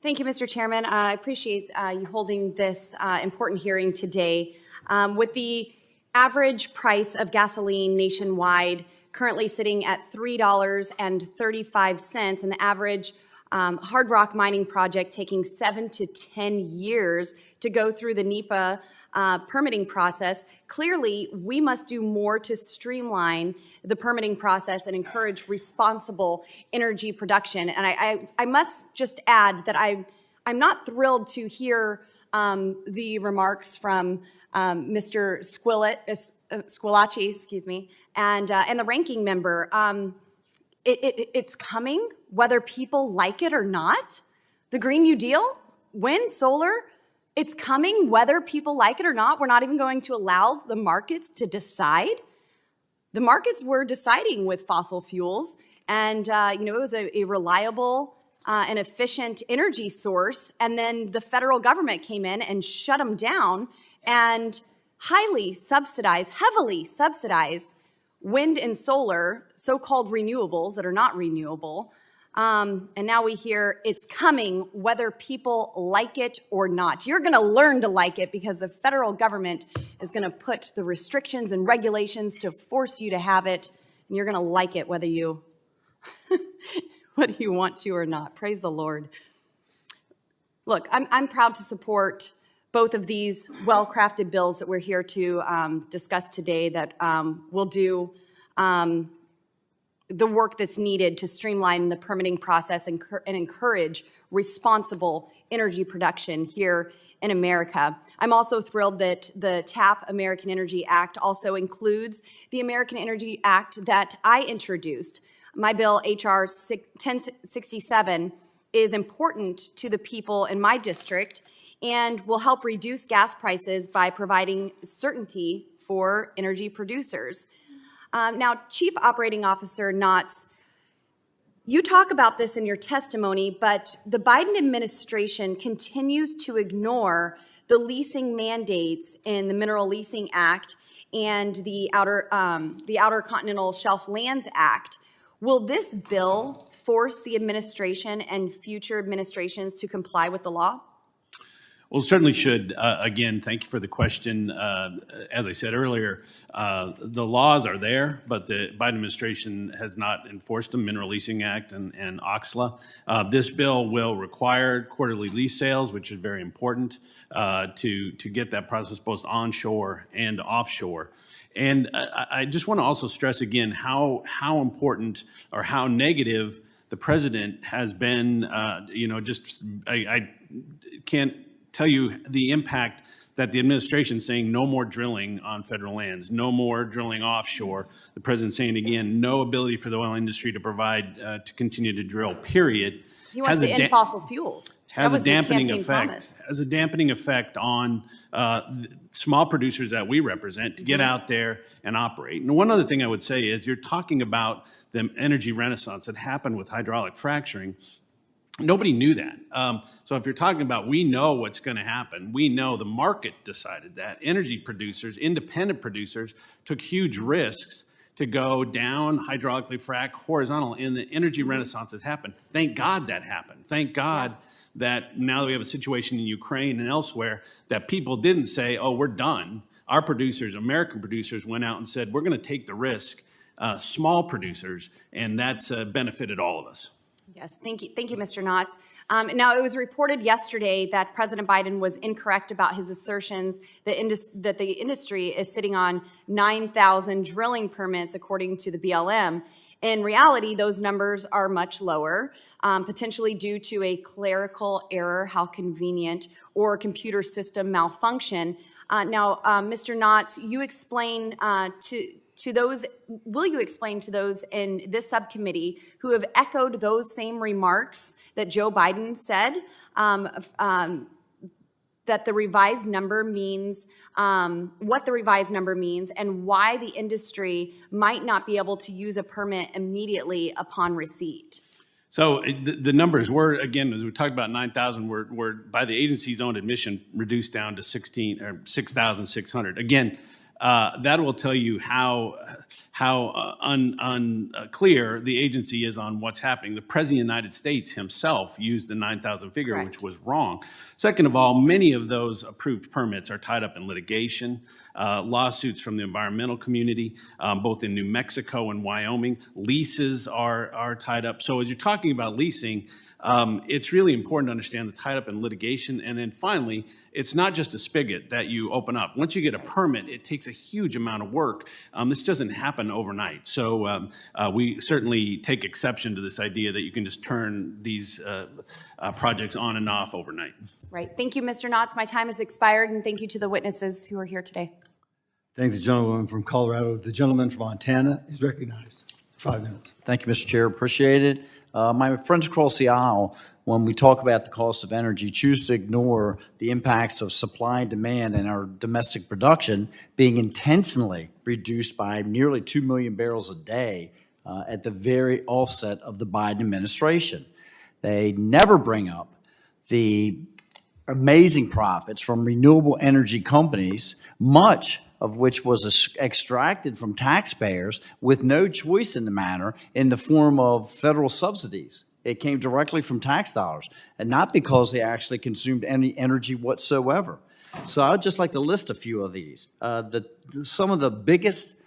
Thank you, Mr. Chairman. I appreciate you holding this important hearing today. With the average price of gasoline nationwide currently sitting at $3.35, and the average hard rock mining project taking 7 to 10 years to go through the NEPA permitting process, clearly we must do more to streamline the permitting process and encourage responsible energy production. And I must just add that I'm not thrilled to hear the remarks from Mr. Squillace, excuse me, and the ranking member. It's coming, whether people like it or not. The Green New Deal, wind, solar, it's coming, whether people like it or not. We're not even going to allow the markets to decide. The markets were deciding with fossil fuels, and it was a reliable and efficient energy source, and then the federal government came in and shut them down and heavily subsidized wind and solar, so-called renewables that are not renewable. And now we hear it's coming whether people like it or not. You're going to learn to like it because the federal government is going to put the restrictions and regulations to force you to have it, and you're going to like it whether you whether you want to or not. Praise the Lord. Look, I'm proud to support both of these well-crafted bills that we're here to discuss today that will do the work that's needed to streamline the permitting process and encourage responsible energy production here in America. I'm also thrilled that the TAP American Energy Act also includes the American Energy Act that I introduced. My bill, H.R. 1067, is important to the people in my district and will help reduce gas prices by providing certainty for energy producers. Now, Chief Operating Officer Knotts, you talk about this in your testimony, but the Biden administration continues to ignore the leasing mandates in the Mineral Leasing Act and the Outer Continental Shelf Lands Act. Will this bill force the administration and future administrations to comply with the law? Well, it certainly should. Again, thank you for the question. As I said earlier, the laws are there, but the Biden administration has not enforced the Mineral Leasing Act and OXLA. This bill will require quarterly lease sales, which is very important to get that process both onshore and offshore. And I just want to also stress again how important or how negative the president has been. I can't tell you the impact that the administration is saying no more drilling on federal lands, no more drilling offshore. The president saying again, no ability for the oil industry to provide, to continue to drill, period. He wants to end fossil fuels. Has a dampening effect. Has a dampening effect on small producers that we represent to get out there and operate. And one other thing I would say is you're talking about the energy renaissance that happened with hydraulic fracturing. Nobody knew that. So if you're talking about we know what's going to happen, we know the market decided that. Energy producers, independent producers, took huge risks to go down, hydraulically frack, horizontal, and the energy renaissance has happened. Thank God that happened. Thank God that now that we have a situation in Ukraine and elsewhere that people didn't say, oh, we're done. Our producers, American producers, went out and said, we're going to take the risk, small producers, and that's benefited all of us. Yes, thank you, Mr. Knotts. Now, it was reported yesterday that President Biden was incorrect about his assertions that the industry is sitting on 9,000 drilling permits, according to the BLM. In reality, those numbers are much lower, potentially due to a clerical error, how convenient, or computer system malfunction. Now, Mr. Knotts, you explain will you explain to those in this subcommittee who have echoed those same remarks that Joe Biden said, that the revised number means, what the revised number means, and why the industry might not be able to use a permit immediately upon receipt? So the numbers were, again, as we talked about 9,000, were by the agency's own admission reduced down to 6,600. Again, that will tell you how unclear the agency is on what's happening. The President of the United States himself used the 9,000 figure, Correct. which was wrong. Second of all, many of those approved permits are tied up in litigation, lawsuits from the environmental community, both in New Mexico and Wyoming. Leases are tied up. So as you're talking about leasing, it's really important to understand the tied up in litigation. And then finally, it's not just a spigot that you open up. Once you get a permit, it takes a huge amount of work. This doesn't happen overnight. So we certainly take exception to this idea that you can just turn these projects on and off overnight. Right. Thank you, Mr. Knotts. My time has expired, and thank you to the witnesses who are here today. Thank the gentleman from Colorado. The gentleman from Montana is recognized. 5 minutes. Thank you, Mr. Chair. Appreciate it. My friends across the aisle, when we talk about the cost of energy, choose to ignore the impacts of supply and demand and our domestic production being intentionally reduced by nearly 2 million barrels a day at the very offset of the Biden administration. They never bring up the amazing profits from renewable energy companies, much of which was extracted from taxpayers with no choice in the matter in the form of federal subsidies. It came directly from tax dollars, and not because they actually consumed any energy whatsoever. So I'd just like to list a few of these. Some of the biggest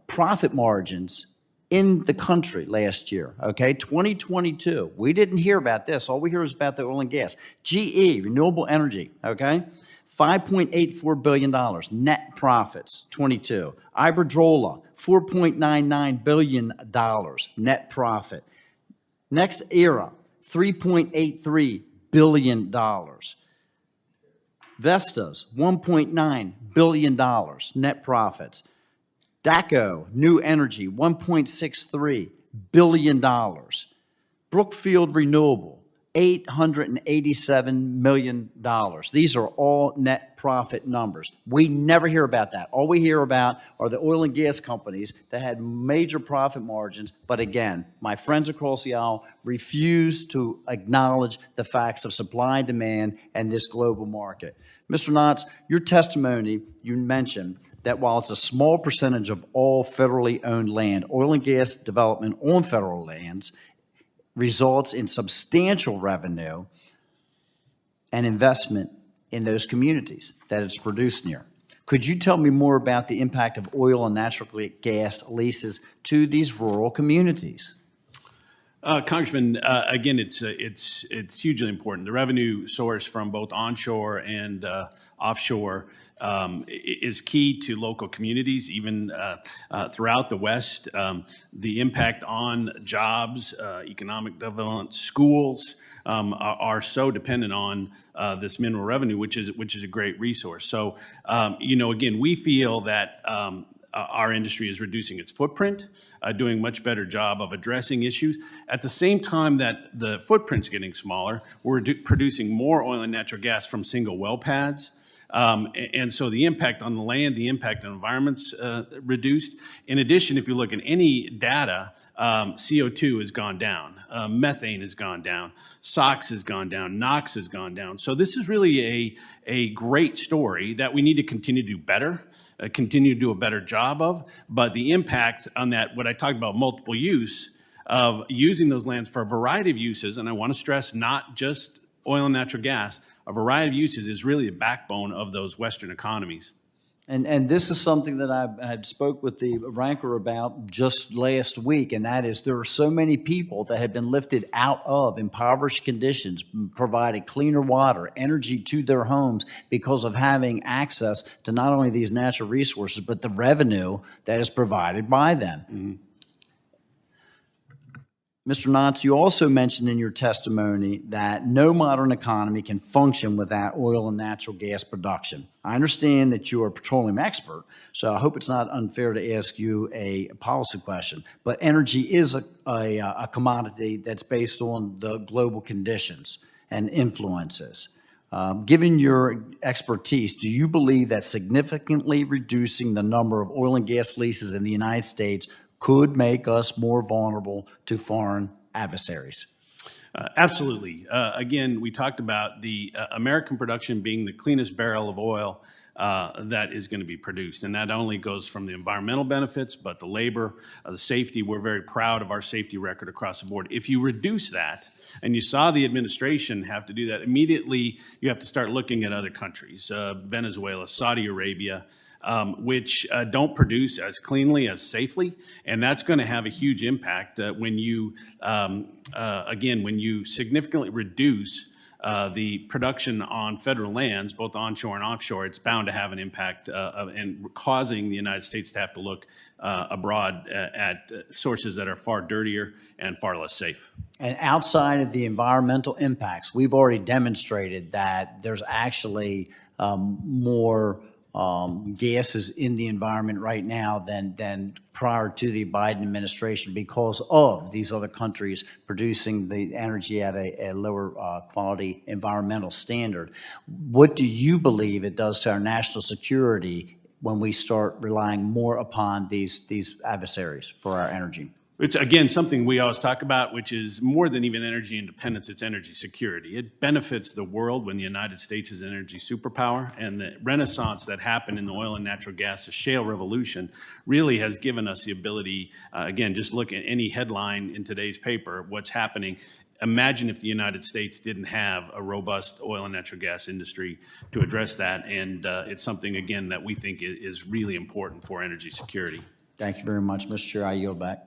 profit margins in the country last year, okay? 2022, we didn't hear about this. All we hear is about the oil and gas. GE, renewable energy, okay? $5.84 billion net profits, 22. Iberdrola, $4.99 billion net profit. Next era, $3.83 billion. Vestas, $1.9 billion net profits. DACO, New Energy, $1.63 billion. Brookfield Renewable, $887 million. These are all net profit numbers. We never hear about that. All we hear about are the oil and gas companies that had major profit margins. But again, my friends across the aisle refuse to acknowledge the facts of supply and demand and this global market. Mr. Knotts, your testimony, you mentioned that while it's a small percentage of all federally owned land, oil and gas development on federal lands results in substantial revenue and investment in those communities that it's produced near. Could you tell me more about the impact of oil and natural gas leases to these rural communities? Congressman, again, it's hugely important. The revenue source from both onshore and offshore is key to local communities, even throughout the West. The impact on jobs, economic development, schools are so dependent on this mineral revenue, which is a great resource. So, again, we feel that our industry is reducing its footprint, doing a much better job of addressing issues. At the same time that the footprint's getting smaller, we're producing more oil and natural gas from single well pads. And so the impact on the land, the impact on environment's reduced. In addition, if you look at any data, CO2 has gone down, methane has gone down, SOx has gone down, NOx has gone down. So this is really a great story that we need to continue to do better, continue to do a better job of. But the impact on that, what I talked about, multiple use, of using those lands for a variety of uses, and I want to stress not just oil and natural gas, a variety of uses is really the backbone of those Western economies. And this is something that I had spoke with the ranker about just last week, and that is there are so many people that have been lifted out of impoverished conditions, provided cleaner water, energy to their homes because of having access to not only these natural resources, but the revenue that is provided by them. Mm-hmm. Mr. Knotts, you also mentioned in your testimony that no modern economy can function without oil and natural gas production. I understand that you are a petroleum expert, so I hope it's not unfair to ask you a policy question, but energy is a commodity that's based on the global conditions and influences. Given your expertise, do you believe that significantly reducing the number of oil and gas leases in the United States could make us more vulnerable to foreign adversaries? Absolutely. Again, we talked about the American production being the cleanest barrel of oil that is going to be produced. And that only goes from the environmental benefits, but the labor, the safety. We're very proud of our safety record across the board. If you reduce that, and you saw the administration have to do that, immediately you have to start looking at other countries, Venezuela, Saudi Arabia, which don't produce as cleanly, as safely, and that's going to have a huge impact when you, again, when you significantly reduce the production on federal lands, both onshore and offshore. It's bound to have an impact and causing the United States to have to look abroad at sources that are far dirtier and far less safe. And outside of the environmental impacts, we've already demonstrated that there's actually more gases in the environment right now than prior to the Biden administration because of these other countries producing the energy at a lower quality environmental standard. What do you believe it does to our national security when we start relying more upon these adversaries for our energy? It's, again, something we always talk about, which is more than even energy independence, it's energy security. It benefits the world when the United States is an energy superpower, and the renaissance that happened in the oil and natural gas, the shale revolution, really has given us the ability, again, just look at any headline in today's paper, what's happening. Imagine if the United States didn't have a robust oil and natural gas industry to address that, and it's something, again, that we think is really important for energy security. Thank you very much, Mr. Chair. I yield back.